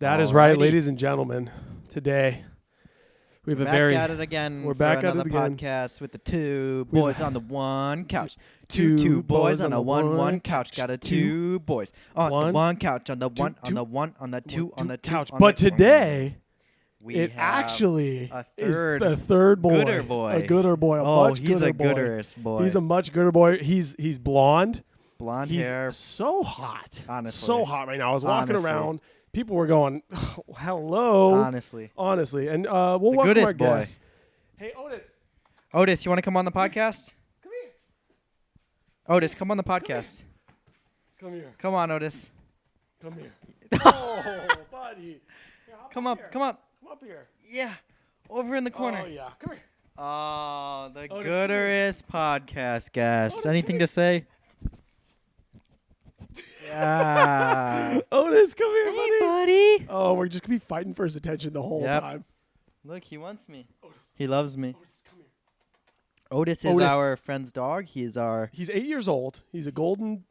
That is right, ladies and gentlemen. Today, we have We're back at it again. We're back at it again. Podcast with the two boys on the one couch. Two Two boys boys on on the the one one couch. couch. Got a Two- two boys on one, the one couch. On the one, on two, the one, on the two, on the two. couch. on But the- today, we it have actually a is third the third boy. gooder boy. A gooder boy. A Oh, much he's gooder a boy. gooderest boy. He's a much gooder boy. He's blonde. blonde He's hair. so hot. Honestly. So hot right now. I was walking Honestly. around. People were going, oh, hello. Honestly. And we'll The welcome our goodest boy. guest. Hey, Otis. Otis, you want to come on the podcast? Come here. Otis, come on the podcast. Come here. Come on, Otis. Come here. Oh, buddy. Here, hop Come up up, here. come up. Come up here. Yeah, over in the corner. Oh, yeah. Come here. Oh, the Otis, gooderest podcast guest. Otis, Anything come to say? Yeah. Otis, come here, Hey, buddy. buddy. Oh, we're just going to be fighting for his attention the whole Yep. time. Look, he wants me. Otis, He loves me. Otis, come here. Otis is Otis. our friend's dog. He's He's 8 years old. He's a golden,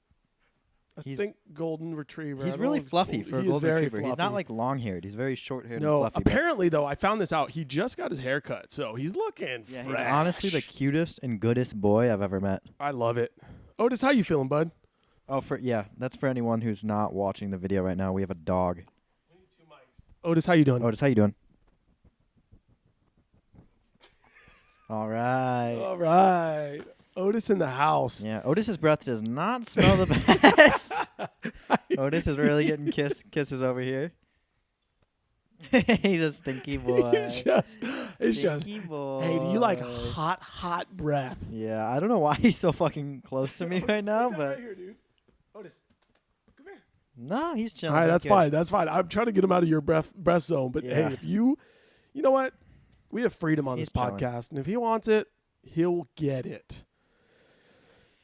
I He's- think golden retriever. I he's don't really know if it's fluffy golden. for a He is golden very retriever. He's not fluffy. like long-haired. He's very short-haired No, and fluffy. but- apparently, though, I found this out. He just got his hair cut, so he's looking yeah, fresh. he's honestly the cutest and goodest boy I've ever met. I love it. Otis, how you feeling, bud? Oh, that's for anyone who's not watching the video right now. We have a dog. Otis, how you doing? Otis, how you doing? All right. All right. Otis in the house. Yeah, Otis's breath does not smell the best. Otis is really getting kisses over here. He's a stinky boy. It's just. Stinky boy. Hey, do you like hot breath? Yeah, I don't know why he's so fucking close to me Otis, right now, lay down but right here, dude. Otis, come here. no, he's chilling. All right, that's good. fine. That's fine. I'm trying to get him out of your breath zone. But Yeah. hey, if you know what? We have freedom on He's this podcast, and if he wants it, he'll get it.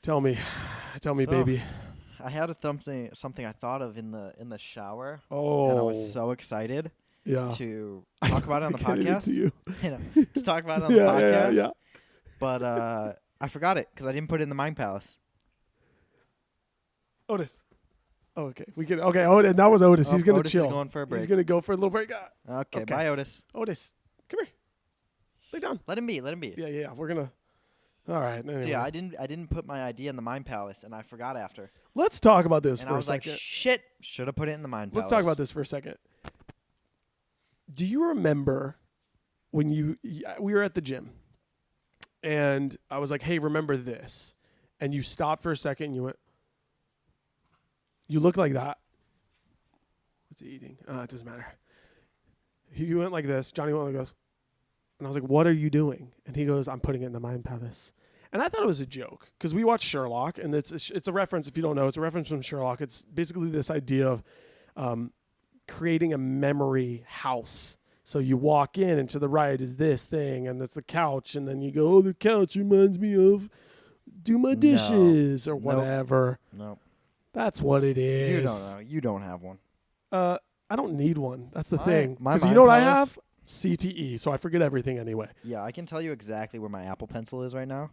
Tell me, So, baby. I had something I thought of in the shower, Oh, and I was so excited yeah. to talk about it on the I can't even podcast. see you. You know, to talk about it on the Yeah, podcast. yeah. But I forgot it because I didn't put it in the Mind Palace. Otis. Oh, okay. We can. Okay. Otis. That was Otis. He's gonna Otis chill. is going for a break. He's gonna go for a little break. Okay, Okay. bye, Otis. Otis, come here. Lay down. Let him be. Let him be. Yeah. We're gonna. All right. Anyway. So yeah, I didn't put my idea in the Mind Palace, and I forgot after. Let's talk about this And for I a was like, second. shit, should have put it in the Mind Palace. Let's talk about this for a second. Do you remember when we were at the gym and I was like, hey, remember this? And you stopped for a second and you went, you look like that. What's he eating? It doesn't matter. You went like this. Johnny went like this. And I was like, what are you doing? And he goes, I'm putting it in the Mind Palace. And I thought it was a joke because we watched Sherlock, and it's a reference, if you don't know, it's a reference from Sherlock. It's basically this idea of creating a memory house. So you walk in, and to the right is this thing, and that's the couch, and then you go, oh, the couch reminds me of do my dishes or Nope. whatever. No, That's what it is. you don't know. You don't have one. I don't need one. That's the My- thing. my Because you Mind know what I Palace- have? CTE, so I forget everything anyway. Yeah, I can tell you exactly where my Apple Pencil is right now,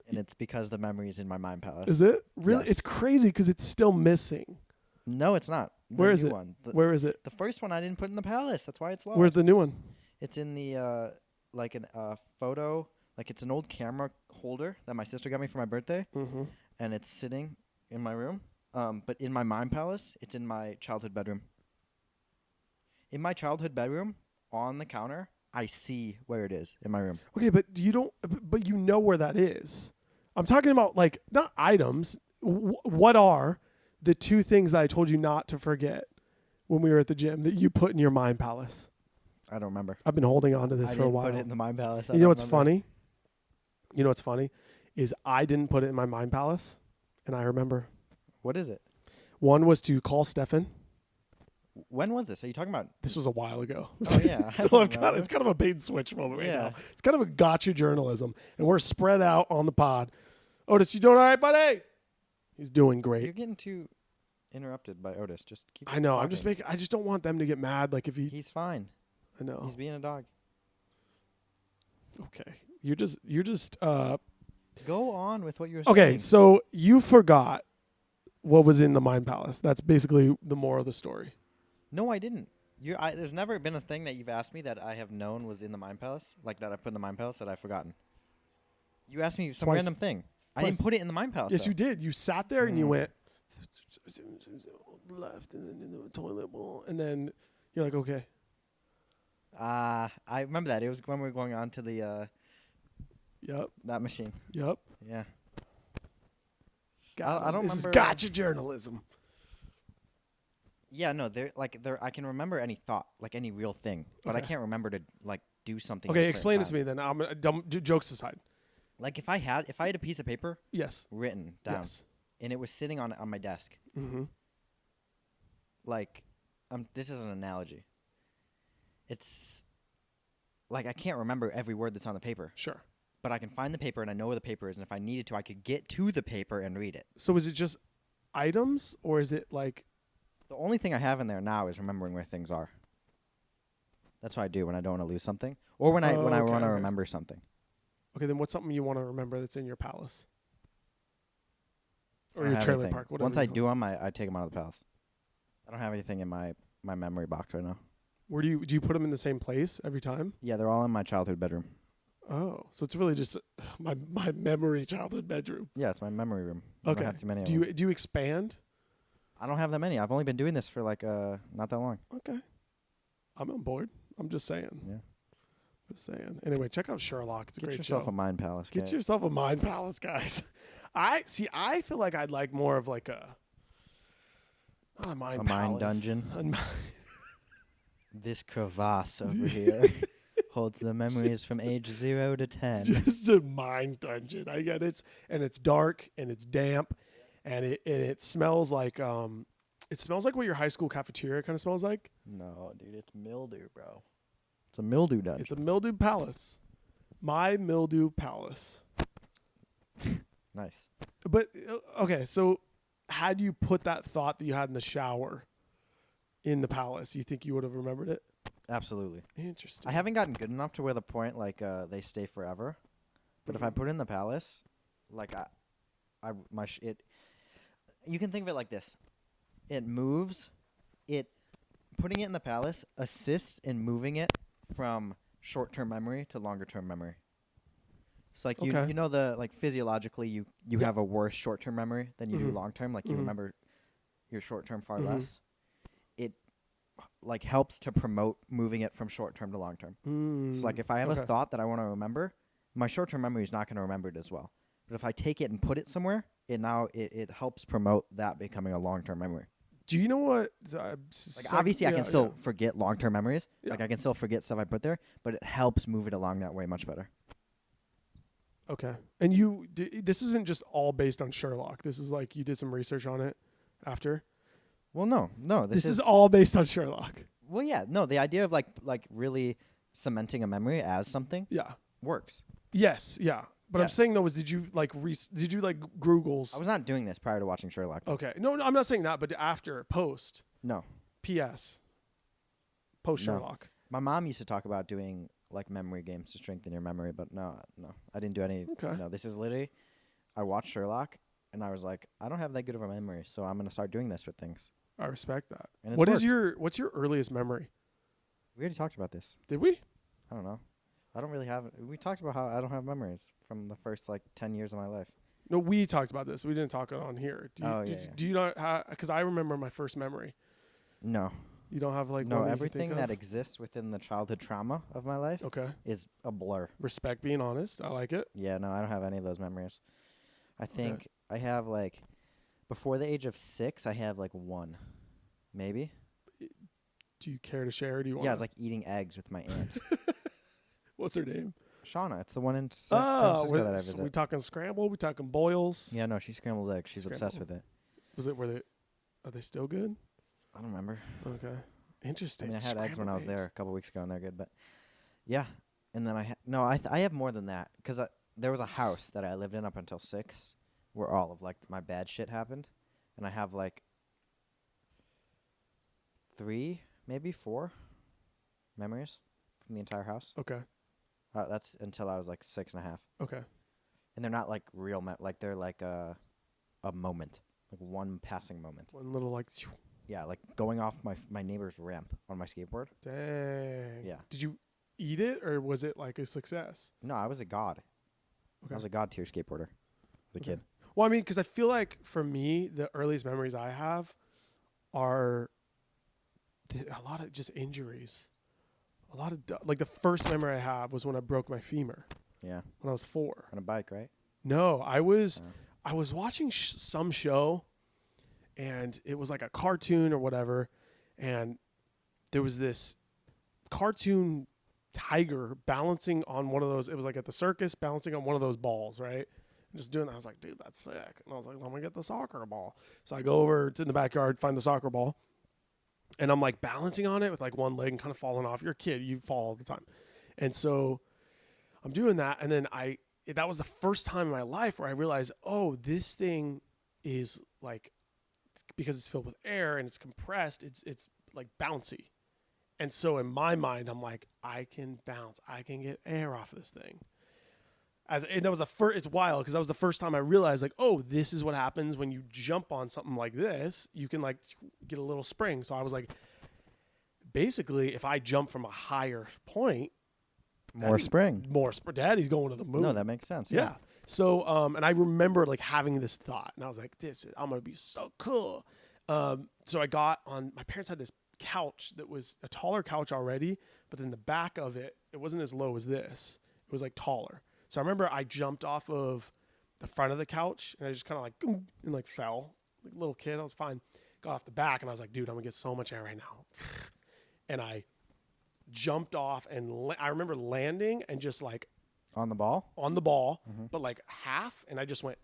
and it's because the memory is in my Mind Palace. Is it? Really? Yes. It's crazy because it's still missing. No, it's not. The Where is new it? One. Where is it? The first one I didn't put in the palace. That's why it's lost. Where's the new one? It's in the like an photo. Like it's an old camera holder that my sister got me for my birthday, Mm-hmm. and it's sitting in my room. But in my Mind Palace, it's in my childhood bedroom. In my childhood bedroom, on the counter, I see where it is in my room. Okay, but you don't. But you know where that is. I'm talking about like not items. What are the two things that I told you not to forget when we were at the gym that you put in your Mind Palace? I don't remember. I've been holding on to this I for a didn't while. put it in the Mind Palace. You know what's funny? You know what's funny is I didn't put it in my Mind Palace, and I remember. What is it? One was to call Stefan. When was this? Are you talking about? This was a while ago. Oh yeah. I So don't I've got, remember. it's kind of a bait and switch moment right Yeah. now. It's kind of a gotcha journalism, and we're spread out on the pod. Otis, you doing all right, buddy? He's doing great. You're getting too interrupted by Otis. Just keep. I know. I'm talking. just making. I just don't want them to get mad. Like if he. He's fine. I know. He's being a dog. Okay. You're just. Go on with what you were Okay. saying. So you forgot what was in the Mind Palace. That's basically the moral of the story. No, I didn't. There's never been a thing that you've asked me that I have known was in the Mind Palace, like that I put in the Mind Palace that I've forgotten. You asked me some Twice. random thing. I Twice. didn't put it in the Mind Palace. Yes, though. you did. You sat there and you Mm. went left and then in the toilet bowl, and then you're like, okay. I remember that. It was when we were going on to the Yep. that machine. Yep. Yeah. Got I don't this is remember- gotcha journalism. Yeah, no, I can remember any thought, like any real thing, but I Okay. can't remember to like do something. Okay, explain it to me then. I'm jokes aside. Like if I had a piece of paper Yes. written down Yes. and it was sitting on my desk, Mm-hmm. like this is an analogy. It's like I can't remember every word that's on the paper, Sure. but I can find the paper and I know where the paper is, and if I needed to, I could get to the paper and read it. So is it just items or is it like? The only thing I have in there now is remembering where things are. That's what I do when I don't want to lose something, or when I Oh, want okay, to okay. remember something. Okay, then what's something you want to remember that's in your palace I or don't your have trailer anything. park? Whatever. Once I you call do them, I take them out of the palace. I don't have anything in my memory box right now. it. Where do you put them in the same place every time? Yeah, they're all in my childhood bedroom. Oh, so it's really just my memory childhood bedroom. Yeah, it's my memory room. I Okay. don't have too many of Do them. you expand? I don't have that many. I've only been doing this for like not that long. Okay, I'm on board. I'm just saying. Yeah. Just saying. Anyway, check out Sherlock. It's a Get great yourself show. a mind palace. Get guys. yourself a mind palace, guys. I feel like I'd like more of like a not a mind A palace. mind dungeon. A mi- This crevasse over here holds the memories from age 0 to 10. just a mind dungeon. I get it. And it's dark and it's damp and it smells like what your high school cafeteria kind of smells like. No, dude, it's mildew, bro. It's a mildew dungeon. It's a mildew palace. My mildew palace. Nice. But okay, so had you put that thought that you had in the shower in the palace, you think you would have remembered it? Absolutely. Interesting. I haven't gotten good enough to where the point like they stay forever. But if I put it in the palace, like you can think of it like this. It moves. Putting it in the palace assists in moving it from short-term memory to longer-term memory. So like Okay. you know the like physiologically you Yep. have a worse short-term memory than you do Mhm. long-term. Like you Mhm. remember your short-term far Mhm. less. It like helps to promote moving it from short-term to long-term. So like if I have okay. a thought that I want to remember, my short-term memory is not going to remember it as well. But if I take it and put it somewhere, it helps promote that becoming a long-term memory. Do you know what? Like obviously I can still forget long-term memories. Yeah. Like I can still forget stuff I put there, but it helps move it along that way much better. Okay. And this isn't just all based on Sherlock. This is like you did some research on it after. Well, no, This is all based on Sherlock. Well, yeah, no, the idea of like really cementing a memory as something Yeah. works. Yes. Yeah. But I'm Yeah. saying though, did you like Google's? I was not doing this prior to watching Sherlock. Okay. No, I'm not saying that, but after, post, No. PS, post No. Sherlock. My mom used to talk about doing like memory games to strengthen your memory, but no, I didn't do any. Okay. No, this is literally, I watched Sherlock and I was like, I don't have that good of a memory, so I'm gonna start doing this with things. I respect that. And it's What's your earliest memory? We already talked about this. Did we? I don't know. I don't really have. We talked about how I don't have memories from the first like 10 years of my life. No, we talked about this. We didn't talk it on here. Do you not have? Because I remember my first memory. No. You don't have like No, one that you everything think that of? exists within the childhood trauma of my life Okay. is a blur. Respect being honest. I like it. Yeah, no, I don't have any of those memories. I think I have like before the age of 6, I have like one, maybe. Do you care to share? Or do you want? Yeah, it's like eating eggs with my aunt. What's her name? Shauna, it's the one in San Francisco that I visit. we talking scramble? We talking boils? Yeah, no, she scrambled eggs. She's obsessed Scrambled. with it. Are they still good? I don't remember. Okay. I Interesting. mean, I had eggs when I was Scrambled there eggs. a couple weeks ago, and they're good. But yeah, and then I have more than that because there was a house that I lived in up until 6, where all of like my bad shit happened, and I have like 3, maybe 4 memories from the entire house. Okay. That's until I was like 6.5, Okay. and they're not like real, like they're like a moment, like one passing moment. One little like. Yeah, like going off my neighbor's ramp on my skateboard. Dang. Yeah. Did you eat it or was it like a success? No, I was a god. Okay. I was a god tier skateboarder as a Okay. kid. Well, I mean, because I feel like for me, the earliest memories I have are a lot of just injuries. A lot of like the first memory I have was when I broke my femur Yeah. when I was 4. On a bike, right? No, I was Oh. I was watching some show, and it was like a cartoon or whatever, and there was this cartoon tiger balancing on one of those. It was like at the circus, balancing on one of those balls, right? And just doing that. I was like, dude, that's sick. And I was like, well, I'm gonna get the soccer ball. So I go over to the backyard, find the soccer ball, and I'm like balancing on it with like one leg and kind of falling off. You're a kid, you fall all the time. And so I'm doing that, and then that was the first time in my life where I realized, oh, this thing is like, because it's filled with air and it's compressed, it's like bouncy. And so in my mind, I'm like, I can bounce, I can get air off of this thing. And that was the first. It's wild because that was the first time I realized, like, oh, this is what happens when you jump on something like this. You can like get a little spring. So I was like, basically, if I jump from a higher point, More spring. Daddy's going to the moon. No, that makes sense. Yeah. So, and I remember like having this thought, and I was like, I'm going to be so cool. So I got on, my parents had this couch that was a taller couch already, but then the back of it, it wasn't as low as this. It was like taller. So I remember I jumped off of the front of the couch, and I just kind of like, and like fell. Like a little kid, I was fine. Got off the back, and I was like, dude, I'm going to get so much air right now. And I jumped off, and I remember landing and just like, On the ball? on the ball, but like half, and I just went,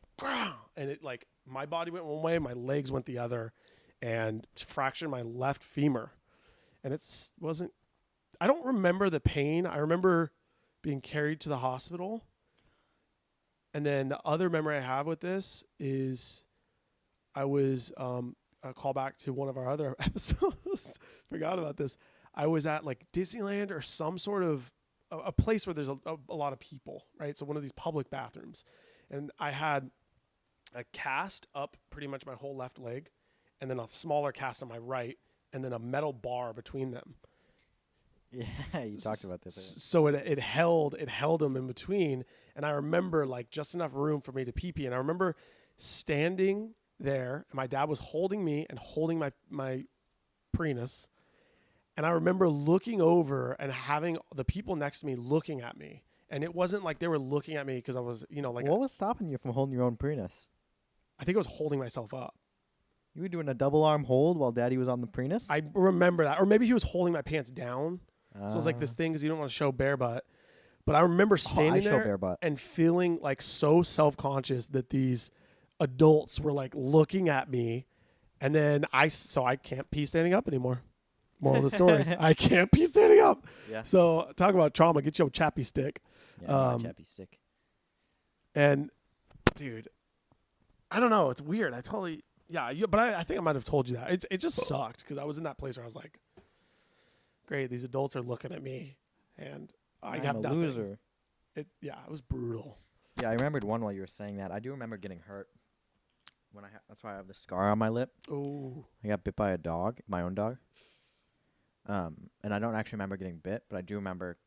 and it like my body went one way, my legs went the other, and fractured my left femur. And I don't remember the pain. I remember being carried to the hospital. And then the other memory I have with this is I was a callback to one of our other episodes. Forgot about this. I was at like Disneyland or some sort of a place where there's a lot of people, right? So one of these public bathrooms. And I had a cast up pretty much my whole left leg, and then a smaller cast on my right, and then a metal bar between them. Yeah, you talked about this. So it held them in between, and I remember like just enough room for me to pee. And I remember standing there, and my dad was holding me and holding my Prius. And I remember looking over and having the people next to me looking at me. And it wasn't like they were looking at me because I was, like, What was stopping you from holding your own Prius? I think I was holding myself up. You were doing a double arm hold while Daddy was on the Prius? I remember that. Or maybe he was holding my pants down. So it was like this thing because you don't want to show bare butt. But I remember standing show there bare butt. and feeling like so self-conscious that these adults were like looking at me. And then I can't pee standing up anymore. Moral of the story. I can't pee standing up. Yeah. So talk about trauma. Get your chappy stick. Yeah, chappy stick. And dude, I don't know. It's weird. But I think I might have told you that. It just sucked because I was in that place where I was like, great, these adults are looking at me, and I have I'm a nothing. loser. It was brutal. Yeah, I remembered one while you were saying that. I do remember getting hurt. That's why I have the scar on my lip. Oh. I got bit by a dog, my own dog. And I don't actually remember getting bit, but I do remember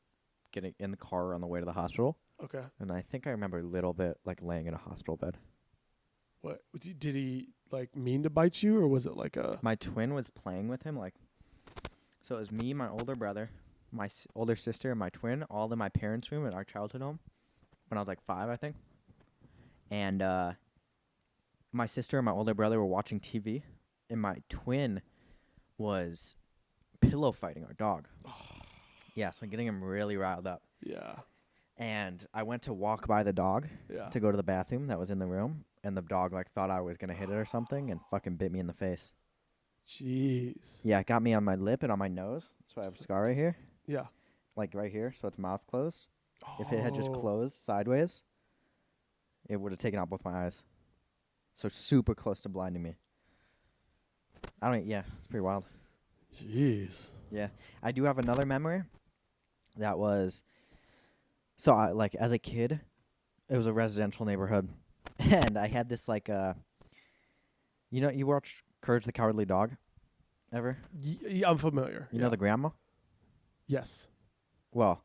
getting in the car on the way to the hospital. Okay. And I think I remember a little bit like laying in a hospital bed. What did he like mean to bite you, or was it like a? My twin was playing with him, like. So it was me, my older brother, my older sister, and my twin, all in my parents' room at our childhood home when I was like 5, I think. And my sister and my older brother were watching TV, and my twin was pillow fighting our dog. Yeah, so getting him really riled up. Yeah. And I went to walk by the dog to go to the bathroom that was in the room, and the dog like thought I was gonna hit it or something and fucking bit me in the face. Jeez. Yeah, it got me on my lip and on my nose. That's why I have a scar right here. Yeah. Like right here, so it's mouth closed. If it had just closed sideways, it would have taken out both my eyes. So super close to blinding me. It's pretty wild. Jeez. Yeah. I do have another memory that was, so I, like as a kid, it was a residential neighborhood. And I had this like, you watch Courage the Cowardly Dog? ever? I'm familiar. You know the grandma? Yes. Well,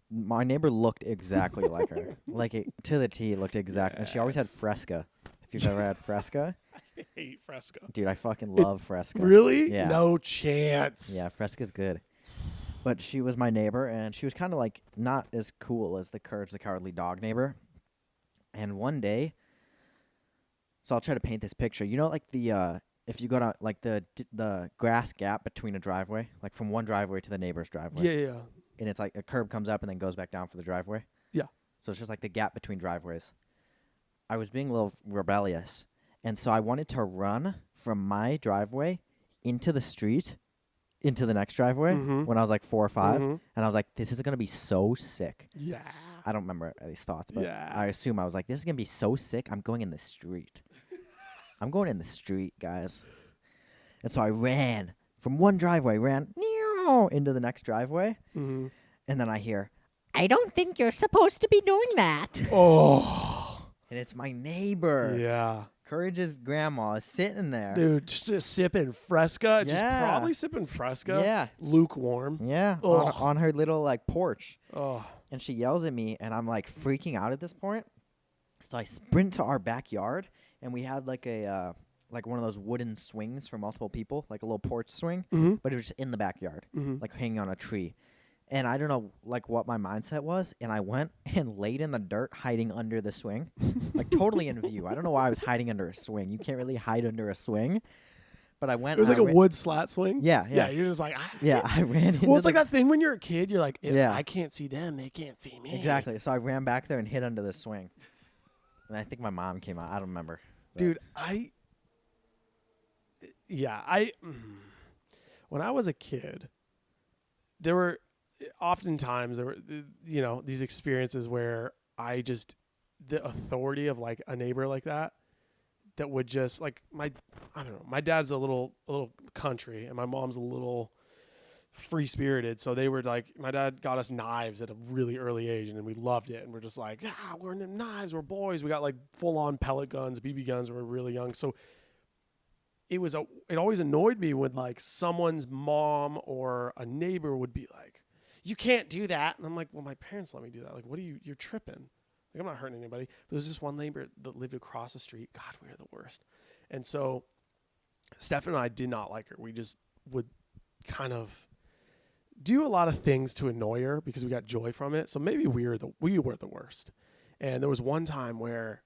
my neighbor looked exactly like her. Like it, to the T, looked exactly. And she always had Yes. Fresca. If you've ever had Fresca, I hate Fresco. dude, I fucking love Fresca. Really? Yeah. No chance. Yeah, Fresca's good. But she was my neighbor, and she was kind of like not as cool as the Courage the Cowardly Dog neighbor. And one day, so I'll try to paint this picture. You know, like the if you go to like the grass gap between a driveway, like from one driveway to the neighbor's driveway. Yeah. And it's like a curb comes up and then goes back down for the driveway. Yeah. So it's just like the gap between driveways. I was being a little rebellious, and so I wanted to run from my driveway into the street, into the next driveway Mhm. when I was like 4 or 5, Mhm. and I was like, "This is gonna be so sick." Yeah. I don't remember these thoughts, but Yeah. I assume I was like, "This is gonna be so sick. I'm going in the street. I'm going in the street, guys." And so I ran from one driveway, ran into the next driveway, Mhm. and then I hear, "I don't think you're supposed to be doing that." Oh. And it's my neighbor. Yeah. Courage's grandma is sitting there. Dude, just sipping Fresca. Just Yeah. probably sipping Fresca. Yeah. Lukewarm. Yeah. Ugh. On her little like porch. Oh. And she yells at me, and I'm like freaking out at this point. So I sprint to our backyard, and we had like a like one of those wooden swings for multiple people, like a little porch swing, Mhm. but it was just in the backyard, Mhm. like hanging on a tree. And I don't know like what my mindset was, and I went and laid in the dirt hiding under the swing, like totally in view. I don't know why I was hiding under a swing. You can't really hide under a swing. But I went. It was like and a I wood slat swing. Yeah, yeah. You're just like, Yeah, I ran into Well, it's the like that thing when you're a kid. You're like, if Yeah. I can't see them, they can't see me. Exactly. So I ran back there and hid under the swing. And I think my mom came out. I don't remember. But Dude, when I was a kid, there were oftentimes these experiences where the authority of like a neighbor like that would just like I don't know, my dad's a little country and my mom's a little free spirited, so they were like, my dad got us knives at a really early age and we loved it, and we're just like, we're into knives, we're boys. We got like full on pellet guns, BB guns when we were really young. So it always annoyed me when like someone's mom or a neighbor would be like, you can't do that. And I'm like, well, my parents let me do that. Like, you're tripping. Like, I'm not hurting anybody. But there's this one neighbor that lived across the street. God, we were the worst. And so Stephen and I did not like her. We just would kind of do a lot of things to annoy her because we got joy from it. So maybe we were the worst. And there was one time where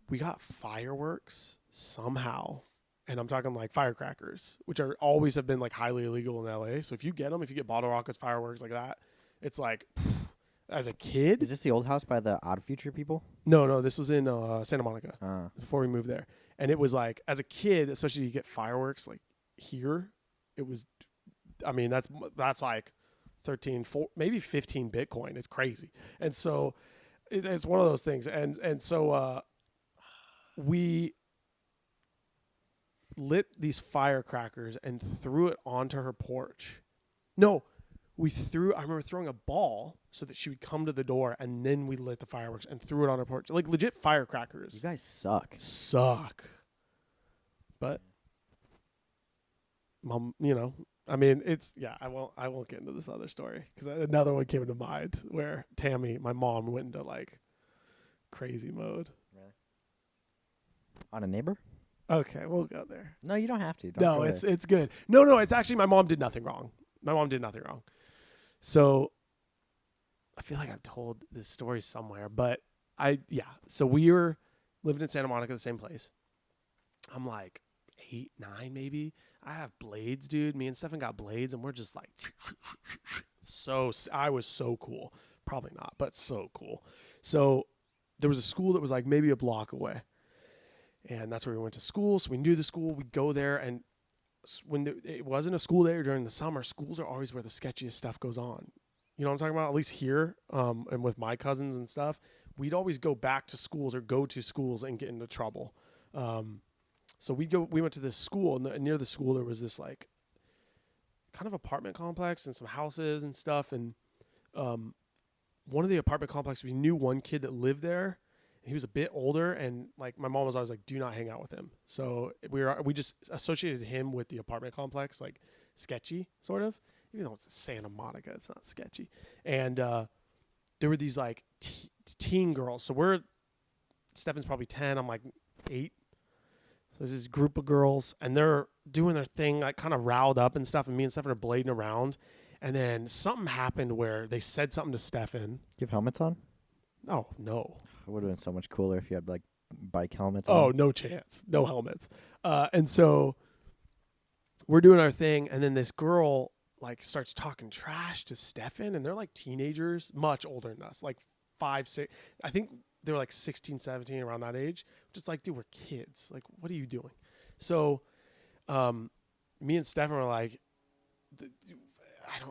we got fireworks somehow. And I'm talking like firecrackers, which always have been like highly illegal in LA. So if you get bottle rockets, fireworks like that, it's like, as a kid. Is this the old house by the Odd Future people? No, this was in Santa Monica before we moved there. And it was like, as a kid, especially you get fireworks like here, it was, I mean, that's like 13, 4, maybe 15 Bitcoin. It's crazy. And so it's one of those things. And so we lit these firecrackers and threw it onto her porch. No, I remember throwing a ball so that she would come to the door, and then we lit the fireworks and threw it on her porch. Like legit firecrackers. You guys suck. But mom, I mean, I won't get into this other story because another one came into mind where Tammy, my mom, went into like crazy mode. Really? On a neighbor? Okay, we'll go there. No, you don't have to. No, it's good. No, it's actually my mom did nothing wrong. So I feel like I've told this story somewhere, but so we were living in Santa Monica, the same place. I'm like 8, 9 maybe. I have blades, dude. Me and Stefan got blades, and we're just like, I was so cool. Probably not, but so cool. So there was a school that was like maybe a block away. And that's where we went to school. So we knew the school. We'd go there. And when it wasn't a school day or during the summer, schools are always where the sketchiest stuff goes on. You know what I'm talking about? At least here, and with my cousins and stuff, we'd always go back to schools or go to schools and get into trouble. So we went to this school, and near the school there was this like kind of apartment complex and some houses and stuff. And one of the apartment complexes, we knew one kid that lived there, He was a bit older, and like my mom was always like, "Do not hang out with him." So we just associated him with the apartment complex, like sketchy sort of. Even though it's Santa Monica, it's not sketchy. And there were these like teen girls. So Stefan's probably 10. I'm like 8. So there's this group of girls, and they're doing their thing, like kind of riled up and stuff. And me and Stefan are blading around. And then something happened where they said something to Stefan. Do you have helmets on? Oh, no. It would have been so much cooler if you had like bike helmets Oh, on. no chance. No helmets. And so we're doing our thing. And then this girl like starts talking trash to Stefan. And they're like teenagers, much older than us, like 5, 6. I think they were like 16, 17, around that age. Just like, dude, we're kids. Like, what are you doing? So me and Stefan were like,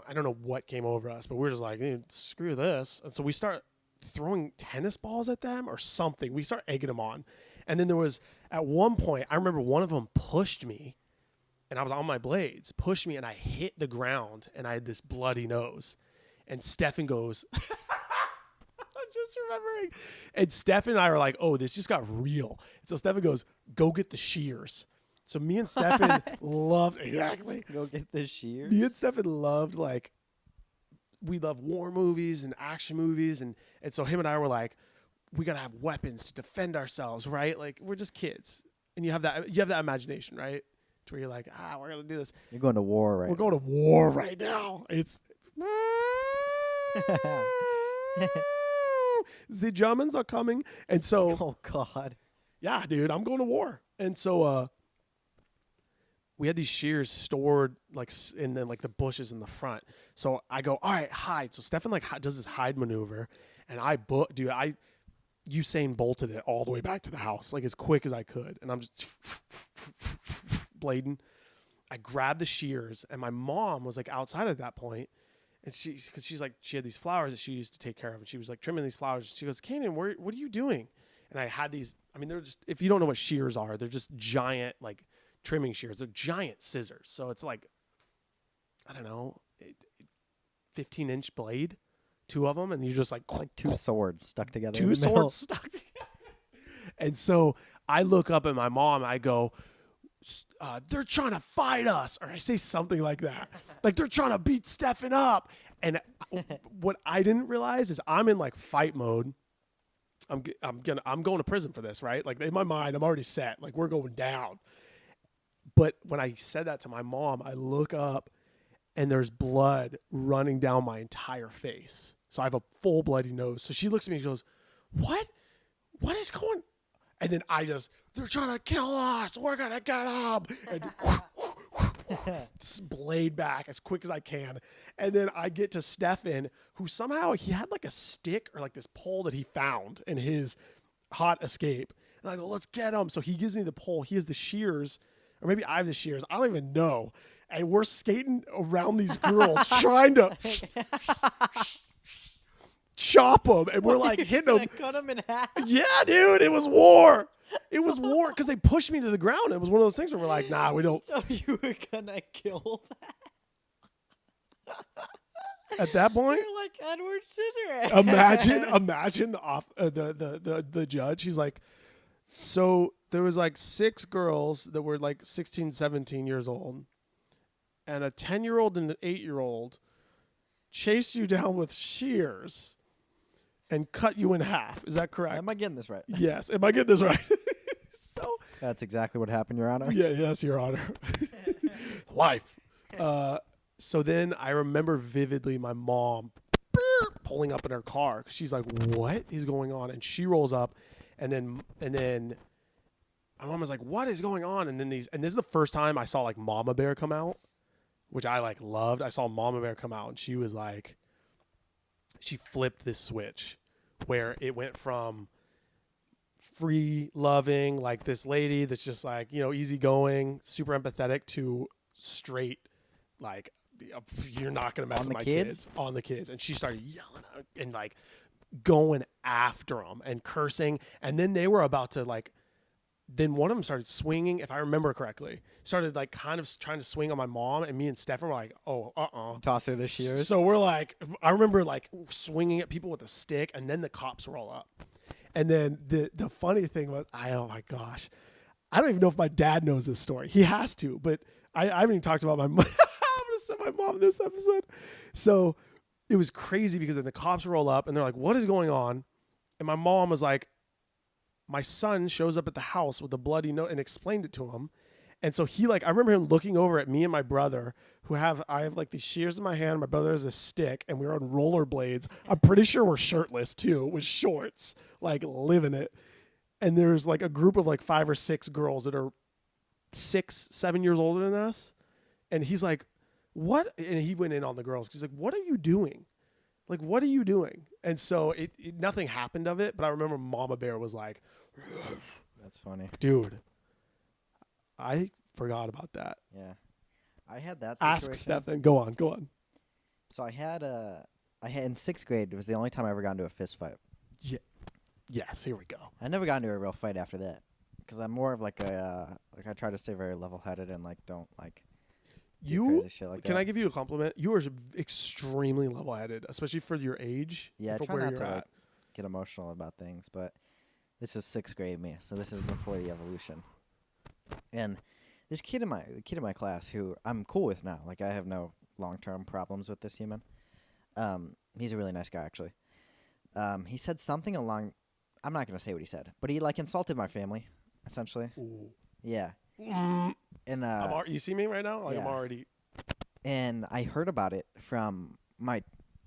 I don't know what came over us, but we're just like, screw this. And so we start throwing tennis balls at them or something. We start egging them on. And then there was, at one point, I remember one of them pushed me, and I was on my blades, pushed me, and I hit the ground, and I had this bloody nose. And Stefan goes, I'm just remembering. And Stefan and I were like, oh, this just got real. And so Stefan goes, go get the shears. So me and Stefan loved, exactly. Go get the shears. Me and Stefan loved, like, we love war movies and action movies. And so him and I were like, we got to have weapons to defend ourselves, right? Like, we're just kids. And you have that imagination, right? To where you're like, we're going to do this. You're going to war right We're going to war right now. It's, the Germans are coming. And so, oh, God. yeah, dude, I'm going to war. And so, we had these shears stored like in the, like the bushes in the front. So I go, all right, hide. So Stefan like does this hide maneuver, and I Usain bolted it all the way back to the house like as quick as I could, and I'm just blading. I grabbed the shears, and my mom was like outside at that point, and she's like, she had these flowers that she used to take care of, and she was like trimming these flowers. She goes, Canaan, what are you doing? And I had these. I mean, they're just, if you don't know what shears are, they're just giant like trimming shears. They're giant scissors. So it's like, I don't know, 15-inch blade, 2 of them, and you just like 2 swords stuck together. 2 swords stuck together. And so I look up at my mom. I go, they're trying to fight us, or I say something like that. Like, they're trying to beat Stefan up. And what I didn't realize is I'm in like fight mode. I'm going to prison for this, right? Like, in my mind, I'm already set. Like, we're going down. But when I said that to my mom, I look up and there's blood running down my entire face. So I have a full bloody nose. So she looks at me and goes, what? What is going on? And then they're trying to kill us. We're going to get them. And blade back as quick as I can. And then I get to Stefan, who somehow he had like a stick or like this pole that he found in his hot escape. And I go, let's get him. So he gives me the pole. He has the shears. Or maybe I have the shears. I don't even know. And we're skating around these girls trying to chop them. And we're like hitting them. Cut them in half. Yeah, dude. It was war. It was war because they pushed me to the ground. It was one of those things where we're like, nah, we don't. So you were going to kill that? At that point, You're like Edward Scissorhands. imagine the judge. He's like, so there was like 6 girls that were like 16, 17 years old, and a 10-year-old and an 8-year-old chased you down with shears and cut you in half. Is that correct? Am I getting this right? Yes. Am I getting this right? So That's exactly what happened, Your Honor. yeah, yes, Your Honor. Life. So then I remember vividly my mom pulling up in her car because she's like, what is going on? And she rolls up, and then my mom was like, what is going on? And this is the first time I saw like Mama Bear come out, which I like loved. I saw Mama Bear come out, and she was like, she flipped this switch where it went from free loving, like this lady that's just like, easygoing, super empathetic, to straight, like, you're not going to mess with my kids. On the kids. And she started yelling and like going after them and cursing. And then they were about to like, then one of them started swinging, if I remember correctly, started like kind of trying to swing on my mom, and me and Stefan were like, oh, Toss her the shears. So we're like, I remember like swinging at people with a stick, and then the cops roll up. And then the funny thing was, oh my gosh, I don't even know if my dad knows this story. He has to, but I haven't even talked about my mom. I'm going to send my mom this episode. So it was crazy because then the cops roll up and they're like, what is going on? And my mom was like, my son shows up at the house with a bloody note, and explained it to him. And so he I remember him looking over at me and my brother, I have like these shears in my hand. My brother has a stick, and we were on rollerblades. I'm pretty sure we're shirtless too, with shorts, like living it. And there's like a group of like 5 or 6 girls that are 6, 7 years older than us. And he's like, what? And he went in on the girls. He's like, what are you doing? Like, what are you doing? And so nothing happened of it. But I remember Mama Bear was like, That's funny. dude, I forgot about that. Yeah. I had that situation. Ask Stefan. Go on. So I had in 6th grade, it was the only time I ever got into a fist fight. Yeah. Yes, here we go. I never got into a real fight after that. Because I'm more of like I try to stay very level-headed and like don't like do crazy shit like Can that. I give you a compliment? You are extremely level-headed, especially for your age. Yeah, I for try where not you're to at. like get emotional about things, but this was 6th grade me, so this is before the evolution. And this kid in my class who I'm cool with now, like I have no long-term problems with this human. He's a really nice guy actually. He said something along, I'm not gonna say what he said, but he like insulted my family, essentially. Ooh. Yeah. Mm. And You see me right now? Like yeah. I'm already. And I heard about it from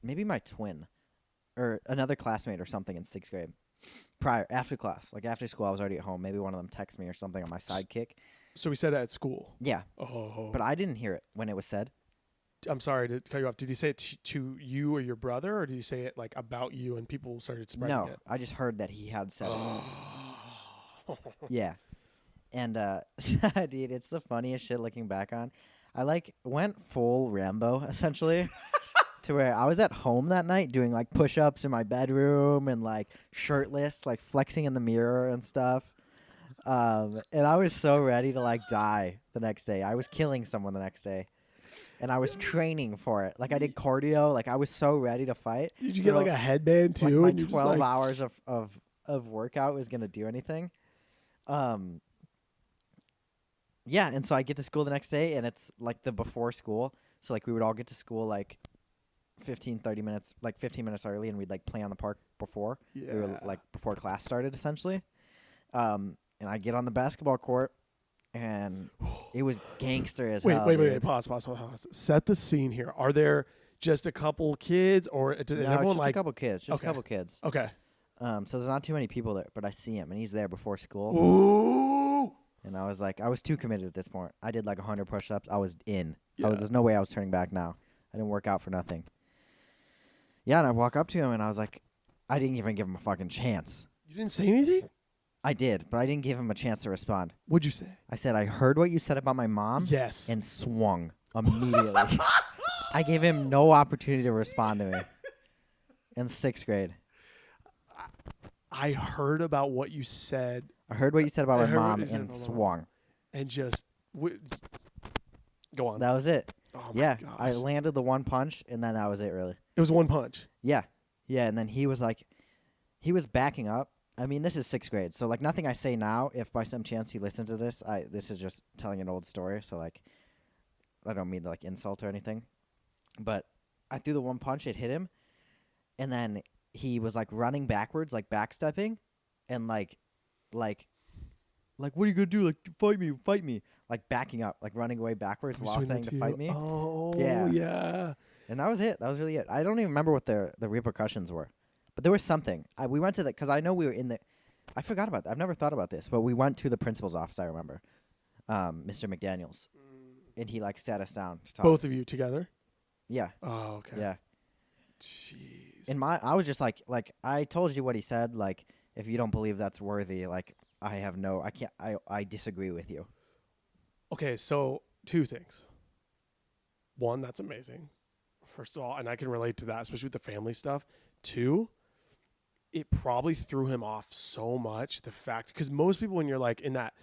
maybe my twin or another classmate or something in 6th grade. After class, like after school, I was already at home. Maybe one of them texted me or something on my sidekick. So we said it at school. Yeah. Oh. But I didn't hear it when it was said. I'm sorry to cut you off. Did he say it to you or your brother, or did he say it like about you and people started spreading No, it? I just heard that he had said it. Oh. Yeah. And dude, it's the funniest shit looking back on. I like went full Rambo essentially. To where I was at home that night doing like push-ups in my bedroom and like shirtless, like flexing in the mirror and stuff. And I was so ready to like die the next day. I was killing someone the next day. And I was training for it. Like I did cardio. Like I was so ready to fight. Did you get like a headband too? Like and my you 12 just, hours of workout was going to do anything. Yeah, and so I get to school the next day, and it's like the before school. So like we would all get to school like 15 minutes early, and we'd like play on the park before. Yeah. We were like before class started essentially. And I get on the basketball court, and it was gangster as hell. Wait. Pause. Set the scene here. Are there just a couple kids, or is No, everyone just like a couple kids. Just Okay. a couple kids. Okay. So there's not too many people there, but I see him, and he's there before school. Ooh. And I was too committed at this point. I did like 100 push-ups. I was in. Yeah. There's no way I was turning back now. I didn't work out for nothing. Yeah, and I walk up to him, and I was like, I didn't even give him a fucking chance. You didn't say anything? I did, but I didn't give him a chance to respond. What'd you say? I said, I heard what you said about my mom. Yes. And swung immediately. I gave him no opportunity to respond to me. In 6th grade. I heard about what you said I heard what you said about I my heard what mom you said and about my swung. and just go on. That was it. Oh my Yeah, gosh. I landed the one punch, and then that was it, really. It was one punch. Yeah. Yeah, and then he was backing up. I mean, this is 6th grade, so like nothing I say now, if by some chance he listens to this, this is just telling an old story, so like I don't mean to like insult or anything. But I threw the one punch, it hit him, and then he was like running backwards, like backstepping, and like what are you gonna do? Like fight me. Like backing up, like running away backwards He was while doing saying that to you? fight me. Oh, Yeah. yeah. And that was it. That was really it. I don't even remember what the repercussions were. But there was something. We went to because I know we were in the. I forgot about that. I've never thought about this, but we went to the principal's office. I remember, Mr. McDaniel's, and he like sat us down to talk. Both of you together? Yeah. Oh, okay. Yeah. Jeez. I was just like I told you what he said. Like if you don't believe that's worthy, like I disagree with you. Okay, so 2 things. One, that's amazing. First of all, and I can relate to that, especially with the family stuff. 2, it probably threw him off so much. The fact, because most people, when you're like in that,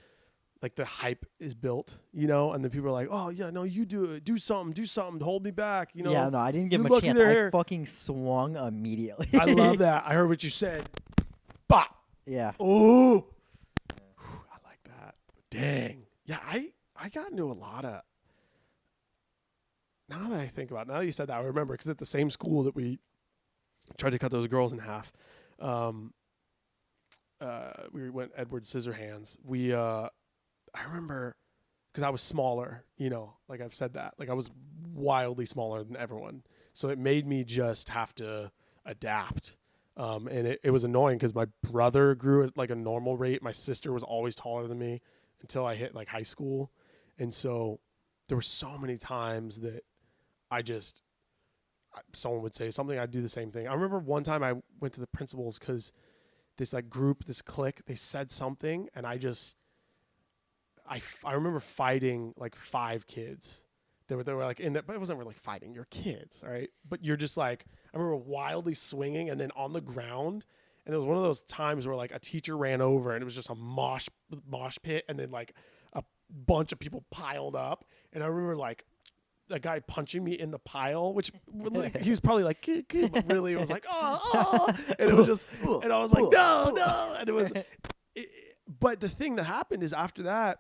like the hype is built, and then people are like, oh yeah, no, you do it, do something, hold me back, Yeah, no, I didn't give you him a lucky chance. they're I here. fucking swung immediately. I love that. I heard what you said. Bop. Yeah. Oh, I like that. Dang. Yeah, I got into a lot of. Now that I think about it, now that you said that, I remember because at the same school that we tried to cut those girls in half, we went Edward Scissorhands. I remember because I was smaller, like I've said that, like I was wildly smaller than everyone, so it made me just have to adapt. And it was annoying because my brother grew at like a normal rate. My sister was always taller than me until I hit like high school, and so there were so many times that someone would say something, I'd do the same thing. I remember one time I went to the principal's because this like group, this clique, they said something, and I remember fighting like 5 kids. They were like in that, but it wasn't really fighting. You're kids, right? But you're just like, I remember wildly swinging and then on the ground. And it was one of those times where like a teacher ran over and it was just a mosh pit, and then like a bunch of people piled up. And I remember like a guy punching me in the pile, which like, he was probably like, but really it was like, oh, and it was just, and I was like, no, and it was. But the thing that happened is after that,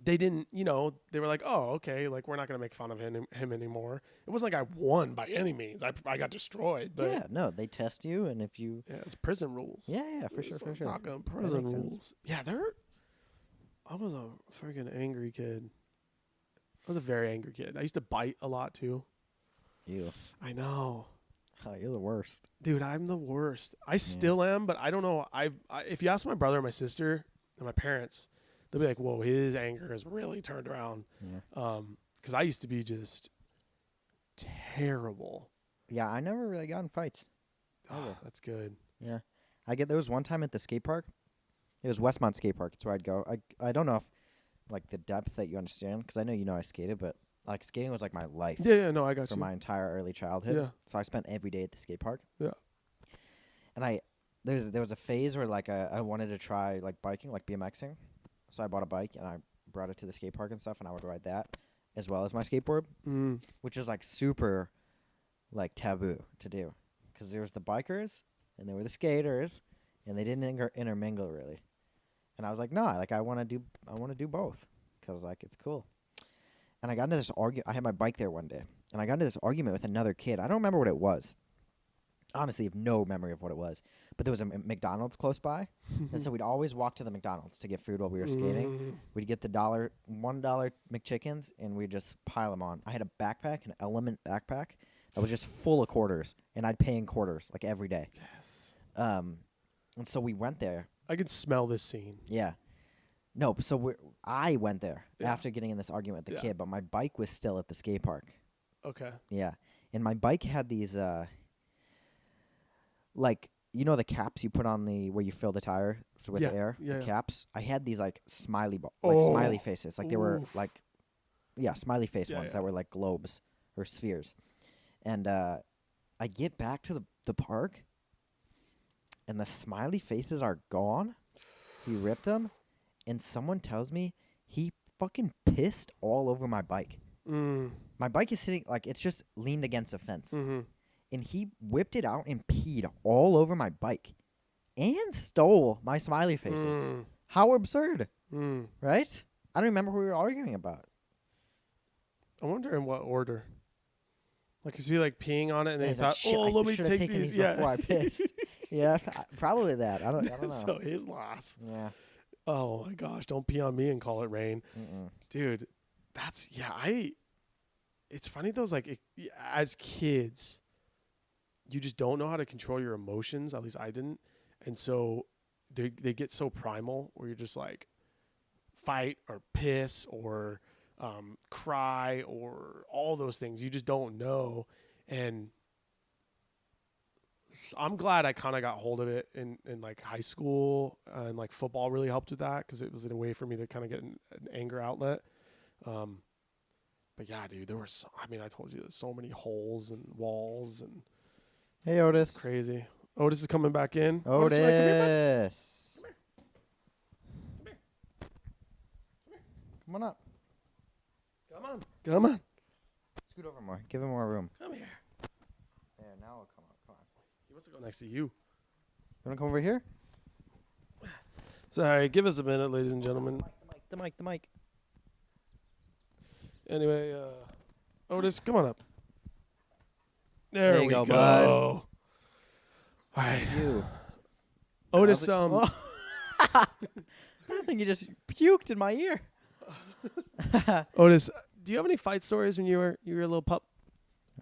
they didn't, they were like, oh, okay, like we're not gonna make fun of him anymore. It wasn't like I won by any means. I got destroyed. But Yeah, no, they test you, and if you it's prison rules. Yeah, for sure. Talking prison rules. Yeah, I was a freaking angry kid. I was a very angry kid. I used to bite a lot too. You. I know. Oh, you're the worst. Dude, I'm the worst. I still am, but I don't know. If you ask my brother and my sister and my parents, they'll be like, whoa, his anger has really turned around. Yeah. Because I used to be just terrible. Yeah, I never really got in fights. Oh, that's good. Yeah. There was one time at the skate park. It was Westmont Skate Park. It's where I'd go. I don't know if, like, the depth that you understand, because I know I skated, but, like, skating was, like, my life. Yeah, no, I got for you. my entire early childhood. Yeah. So I spent every day at the skate park. Yeah. And there was a phase where, like, I wanted to try, like, biking, like BMXing. So I bought a bike, and I brought it to the skate park and stuff, and I would ride that as well as my skateboard, which was, like, super, like, taboo to do. Because there was the bikers, and there were the skaters, and they didn't intermingle, really. And I was like, no, like, I want to do both, because, like, it's cool. And I got into this argument. I had my bike there one day, and I got into this argument with another kid. I don't remember what it was. Honestly, I have no memory of what it was. But there was a McDonald's close by, and so we'd always walk to the McDonald's to get food while we were skating. We'd get the $1 McChickens, and we'd just pile them on. I had a backpack, an Element backpack, that was just full of quarters, and I'd pay in quarters, like, every day. Yes. And so we went there. I can smell this scene. Yeah. No, so I went there after getting in this argument with the kid, but my bike was still at the skate park. Okay. Yeah. And my bike had these, like, the caps you put on where you fill the tire with air? Yeah, the caps. I had these, like, smiley faces. Like, they were, like, smiley face ones that were, like, globes or spheres. And I get back to the park, and the smiley faces are gone. He ripped them. And someone tells me he fucking pissed all over my bike. My bike is sitting, like, it's just leaned against a fence. And he whipped it out and peed all over my bike and stole my smiley faces. How absurd. Right? I don't remember what we were arguing about. I wonder in what order. Like, is he, like, peeing on it, and then he thought, like, let me take these. Before I pissed. Yeah, probably that. I don't know. So his loss. Yeah. Oh, my gosh. Don't pee on me and call it rain. Dude, it's funny, those, like, as kids, you just don't know how to control your emotions. At least I didn't. And so they get so primal where you're just, like, fight or piss or cry or all those things. You just don't know. And I'm glad I kind of got hold of it in like high school, and like football really helped with that because it was a way for me to kind of get an anger outlet. But yeah, dude, I told you there's so many holes and walls and. Hey, Otis. Crazy. Otis is coming back in. Otis. Come here. Come on up. Come on. Scoot over more. Give him more room. Come here. There, now he'll come up. Come on. He wants to go next to you. You want to come over here? Sorry, give us a minute, ladies and gentlemen. The mic. Anyway, Otis, come on up. There you we go, go. bud. All right. You. Otis, I think you just puked in my ear. Otis, do you have any fight stories when you were a little pup?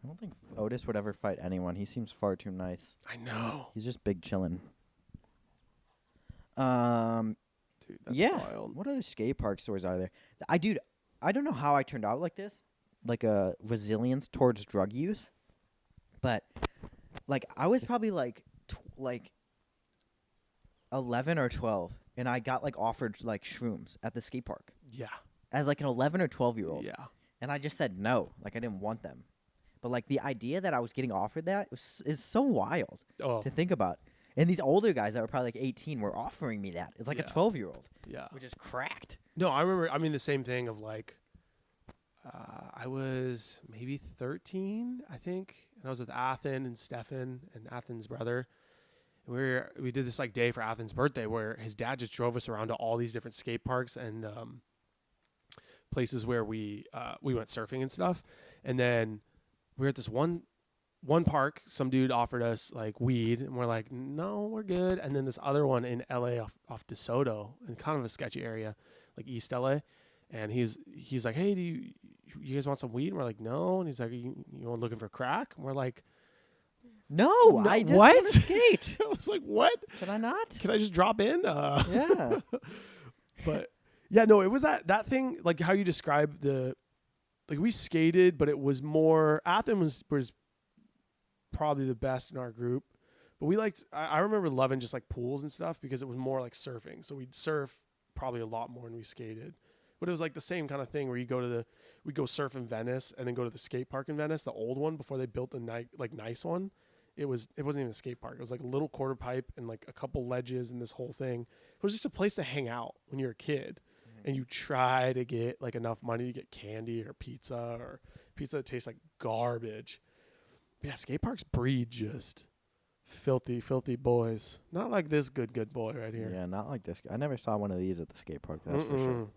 I don't think Otis would ever fight anyone. He seems far too nice. I know. He's just big chillin'. Dude, that's wild. What other skate park stories are there? I don't know how I turned out like this, like a resilience towards drug use, but like I was probably like 11 or 12, and I got like offered like shrooms at the skate park Yeah. as like an 11 or 12-year-old. Yeah. And I just said no, like I didn't want them. But like the idea that I was getting offered that is so wild Oh, to think about. And these older guys that were probably like 18 were offering me that. It's like Yeah. a 12-year-old, yeah. which is cracked. No, I remember. I mean, the same thing of like, I was maybe 13, I think, and I was with Athen and Stefan and Athen's brother. And we did this like day for Athen's birthday where his dad just drove us around to all these different skate parks and places where we went surfing and stuff. And then we were at this one park. Some dude offered us like weed, and we're like, no, we're good. And then this other one in LA off DeSoto, in kind of a sketchy area, like East LA. And he's like, hey, do you guys want some weed? And we're like, no. And he's like, you looking for crack? And we're like, No, I just what? want to skate. I was like, what? Can I not? Can I just drop in? Yeah. But yeah, no, it was that thing, like how you described like we skated, but it was more, Athens was probably the best in our group. But we liked, I remember loving just like pools and stuff because it was more like surfing. So we'd surf probably a lot more than we skated. But it was like the same kind of thing where we'd go surf in Venice and then go to the skate park in Venice, the old one before they built the nice one. It wasn't even a skate park. It was like a little quarter pipe and like a couple ledges and this whole thing. It was just a place to hang out when you're a kid. And you try to get like enough money to get candy or pizza that tastes like garbage. But yeah, skate parks breed just filthy, filthy boys. Not like this good boy right here. Yeah, not like this. I never saw one of these at the skate park. That's for sure.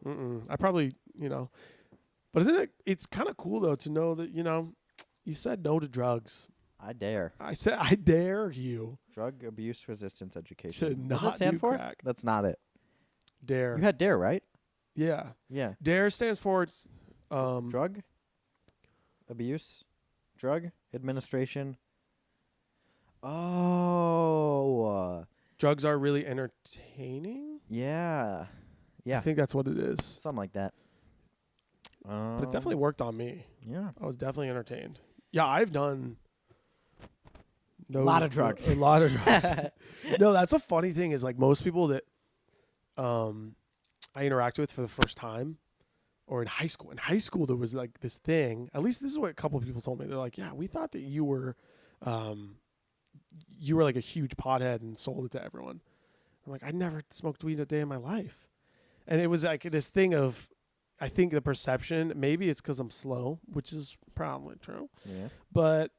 I probably, but isn't it? It's kind of cool though to know that you said no to drugs. I dare. I said I dare you. Drug abuse resistance education. To What not does it stand do for? crack. That's not it. Dare. You had dare, right? Yeah. Yeah. Dare stands for Drug abuse, drug administration. Oh. drugs are really entertaining. Yeah. Yeah. I think that's what it is. Something like that. But it definitely worked on me. Yeah. I was definitely entertained. Yeah, I've done A lot of drugs. A lot of drugs. No, that's a funny thing is like most people that I interact with for the first time or in high school. In high school there was like this thing, at least this is what a couple of people told me. They're like, yeah, we thought that you were like a huge pothead and sold it to everyone. I'm like, I never smoked weed a day in my life. And it was like this thing of, I think the perception, maybe it's because I'm slow, which is probably true. Yeah. But